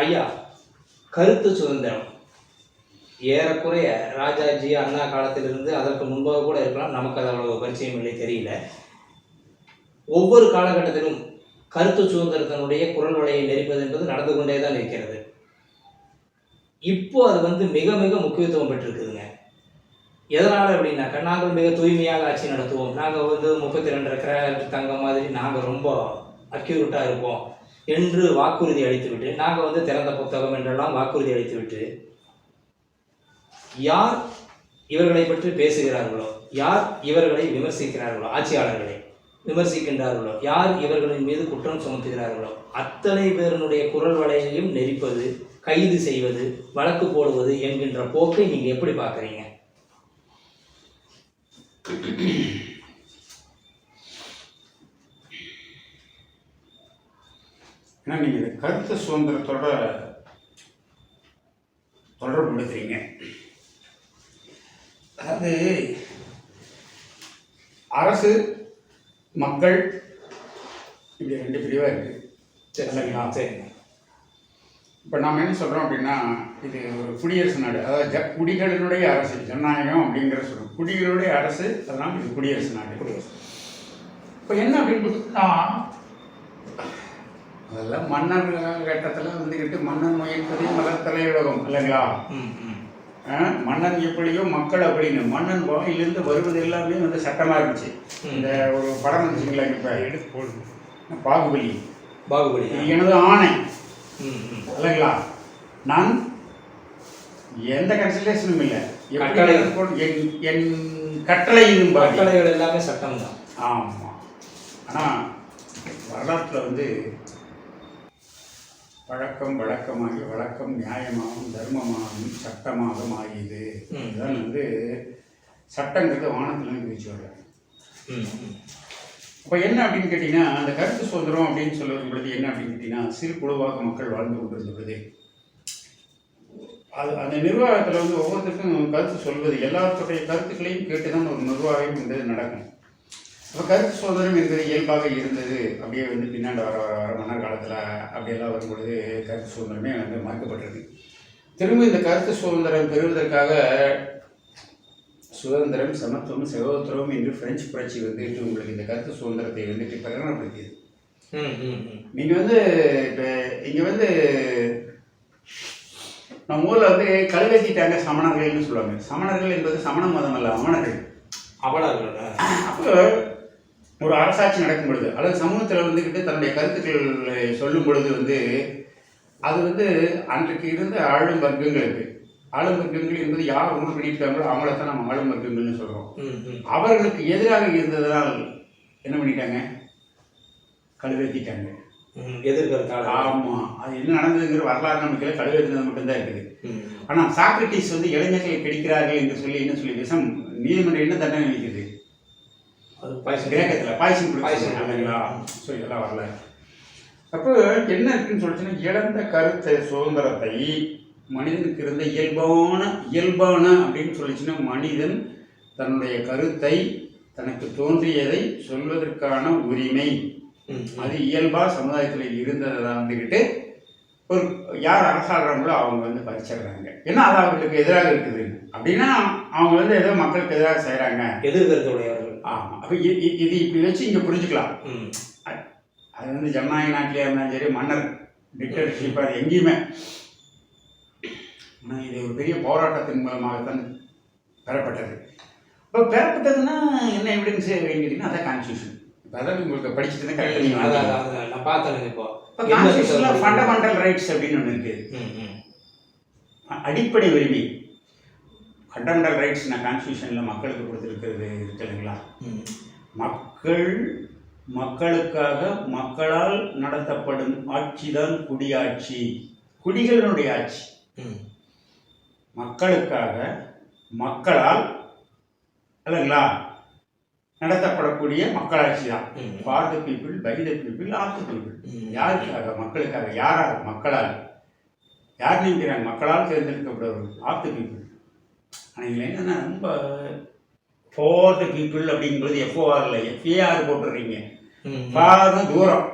ஐயா, கருத்து சுதந்திரம் ஏறக்குறைய ராஜாஜி அண்ணா காலத்திலிருந்து அதற்கு முன்பாக கூட இருக்கலாம், நமக்கு அது அவ்வளவு பரிச்சயம் இல்லை, தெரியல. ஒவ்வொரு காலகட்டத்திலும் கருத்து சுதந்திரத்தினுடைய குரல் வலையை நெரிப்பது என்பது நடந்து கொண்டே தான் இருக்கிறது. இப்போ அது மிக மிக முக்கியத்துவம் பெற்றிருக்குதுங்க. எதனால் அப்படின்னாக்கா, நாங்கள் மிக தூய்மையாக ஆட்சி நடத்துவோம், நாங்கள் 32 கேரட் தங்கம் மாதிரி நாங்கள் ரொம்ப அக்யூரேட்டாக இருப்போம் என்று வாக்குறுதி அளித்துவிட்டு, நாங்கள் திறந்த புத்தகம் என்றெல்லாம் வாக்குறுதி அளித்துவிட்டு, யார் இவர்களை பற்றி பேசுகிறார்களோ, யார் இவர்களை விமர்சிக்கிறார்களோ, ஆட்சியாளர்களை விமர்சிக்கின்றார்களோ, யார் இவர்களின் மீது குற்றம் சுமத்துகிறார்களோ, அத்தனை பேருடைய குரல் வலையையும் நெரிப்பது, கைது செய்வது, வழக்கு போடுவது என்கின்ற போக்கை நீங்கள் எப்படி பார்க்குறீங்க? ஏன்னா நீங்கள் கருத்து சுதந்திரத்தோட தொடர்புபடுத்துறீங்க. அதாவது அரசு மக்கள் இப்படி 2 பிரிவாக இருக்குது. சரிங்களா? சரிங்க. இப்போ நாம் என்ன சொல்கிறோம் அப்படின்னா, இது ஒரு குடியரசு நாடு, அதாவது குடிகளினுடைய அரசு, ஜனநாயகம் அப்படிங்கிற சொல்கிறோம். குடிகளுடைய அரசு, அதனால் இது குடியரசு நாடு. குடியரசு. இப்போ என்ன அப்படின்னு பார்த்தா, அதெல்லாம் மன்னர் கட்டத்தில் மன்னன் முயற்பதே மலர் தலையுலகம் இல்லைங்களா? மன்னன் எப்படியோ மக்கள் அப்படின்னு, மன்னன் வாயிலிருந்து வருவது எல்லாமே சட்டமாக இருந்துச்சு. இந்த ஒரு படம் வந்துச்சுங்களா, இப்போ எடுத்து போடுது, பாகுபலி. பாகுபலி எனது ஆணை இல்லைங்களா, நான் எந்த கன்சல்டேஷனும் இல்லை, என் கட்டளை கட்டளைகள் எல்லாமே சட்டம் தான். ஆமாம். ஆனால் வரலாற்றில் பழக்கம் வழக்கமாகி, வழக்கம் நியாயமாகவும் தர்மமாகவும் சட்டமாக மாறியது. இதுதான் சட்டங்கிறது வானத்தில் குதிச்சு வர்றாங்க. அப்போ என்ன அப்படின்னு கேட்டிங்கன்னா, அந்த கருத்து சுதந்திரம் அப்படின்னு சொல்லும் பொழுது என்ன அப்படின்னு கேட்டிங்கன்னா, சிறு குழுவாக மக்கள் வாழ்ந்து கொண்டிருந்தது. அந்த நிர்வாகத்தில் ஒவ்வொருத்தருக்கும் கருத்து சொல்வது, எல்லாத்துடைய கருத்துக்களையும் கேட்டு தான் ஒரு நிர்வாகம் என்பது நடக்கும். இப்போ கருத்து சுதந்திரம் என்பது இயல்பாக இருந்தது. அப்படியே பின்னாடி வர மன்னர் காலத்தில் அப்படியெல்லாம் வரும்பொழுது கருத்து சுதந்திரமே மறுக்கப்பட்டிருக்கு. திரும்ப இந்த கருத்து சுதந்திரம் பெறுவதற்காக சுதந்திரம், சமத்துவம், சகோதரத்துவம் என்று பிரெஞ்சு புரட்சி உங்களுக்கு இந்த கருத்து சுதந்திரத்தை பிரகடனப்படுத்தியது. நீங்கள் இப்போ இங்கே நம்ம ஊரில் கல்வெத்திட்டாங்க சமணர்கள்னு சொல்லுவாங்க. சமணர்கள் என்பது சமண மதம் அல்ல, அமணர்கள். அவளர்கள். அப்போ ஒரு அரசாட்சி நடக்கும் பொழுது, அல்லது சமூகத்தில் தன்னுடைய கருத்துக்களை சொல்லும் பொழுது அது அன்றைக்கு இருந்த ஆளும் வர்க்கங்களுக்கு, ஆளும் வர்க்கங்கள் என்பது யார் உணவு பண்ணியிருக்காங்களோ அவங்களத்தான் நம்ம ஆளும் வர்க்கங்கள்னு சொல்கிறோம். அவர்களுக்கு எதிராக இருந்ததனால் என்ன பண்ணிட்டாங்க, கழுவேற்றிட்டாங்க. எதிர்கருத்தாளர். ஆமாம். அது என்ன நடந்ததுங்கிற வரலாறு நமக்கு கழுவேற்றினது மட்டும்தான் இருக்குது. ஆனால் சாக்ரட்டிஸ் இளைஞர்களை கிடைக்கிறார்கள் என்று சொல்லி என்ன சொல்லி விஷம் நீதிமன்றம் என்ன தண்டனை அளிக்குது, கிரேக்கத்தில் பாய்சன் இல்லைங்களா? ஸோ இதெல்லாம் வரல. அப்போ என்ன இருக்குன்னு சொல்லிச்சுன்னா, இழந்த கருத்து சுதந்திரத்தை மனிதனுக்கு இருந்த இயல்பான அப்படின்னு சொல்லிச்சுன்னா, மனிதன் தன்னுடைய கருத்தை, தனக்கு தோன்றியதை சொல்வதற்கான உரிமை, அது இயல்பாக சமுதாயத்தில் இருந்ததை ஒரு யார் அரசாடுறாங்களோ அவங்க பறிச்சிடுறாங்க. ஏன்னா அது அவங்களுக்கு எதிராக இருக்குது அப்படின்னா, அவங்க ஏதோ மக்களுக்கு எதிராக செய்கிறாங்க, எதிர்கருத்துடையவர்கள். ஆமாம். அப்போ இது இப்படி வச்சு இங்கே புரிஞ்சுக்கலாம். அது ஜனநாயக நாட்டிலே இருந்தாலும் சரி, மன்னர் டிக்டேட்டர்ஷிப், அது எங்கேயுமே. ஆனால் இது ஒரு பெரிய போராட்டத்தின் மூலமாகத்தான் பெறப்பட்டது. இப்போ பெறப்பட்டதுன்னா என்ன எவிடன்ஸ் கேட்டிங்கன்னா, அதான் கான்ஸ்டியூஷன். இப்போ அதான் உங்களுக்கு படிச்சுட்டு கரெக்டாக நான் பார்த்தேன். இப்போ கான்ஸ்டியூஷனில் ஃபண்டமெண்டல் ரைட்ஸ் அப்படின்னு ஒன்று இருக்குது, அடிப்படை உரிமை. ஃபண்டமெண்டல் ரைட்ஸ் நான் கான்ஸ்டியூஷனில் மக்களுக்கு கொடுத்துருக்கிறது இருக்கு இல்லைங்களா? மக்களுக்காக மக்களால் நடத்தப்படும் ஆட்சி தான் குடியாட்சி, குடிகளினுடைய ஆட்சி. மக்களுக்காக மக்களால் இல்லைங்களா நடத்தப்படக்கூடிய மக்களாட்சி தான். For the people, by the people, of the people. யாருக்காக? மக்களுக்காக. யாரால்? மக்களால். யார் நினைக்கிறாங்க? மக்களால் தேர்ந்தெடுக்கப்படுறவர்கள், ஆஃப் த பீப்புள். ஆனால் இதில் என்னென்னா, ரொம்ப ஃபார் த பீப்புள் அப்படிங்கும்போது எஃப்ஓஆர் இல்லை, எஃப்ஏஆர் போட்டுடுறீங்க. ஃபார்னு தூரம்,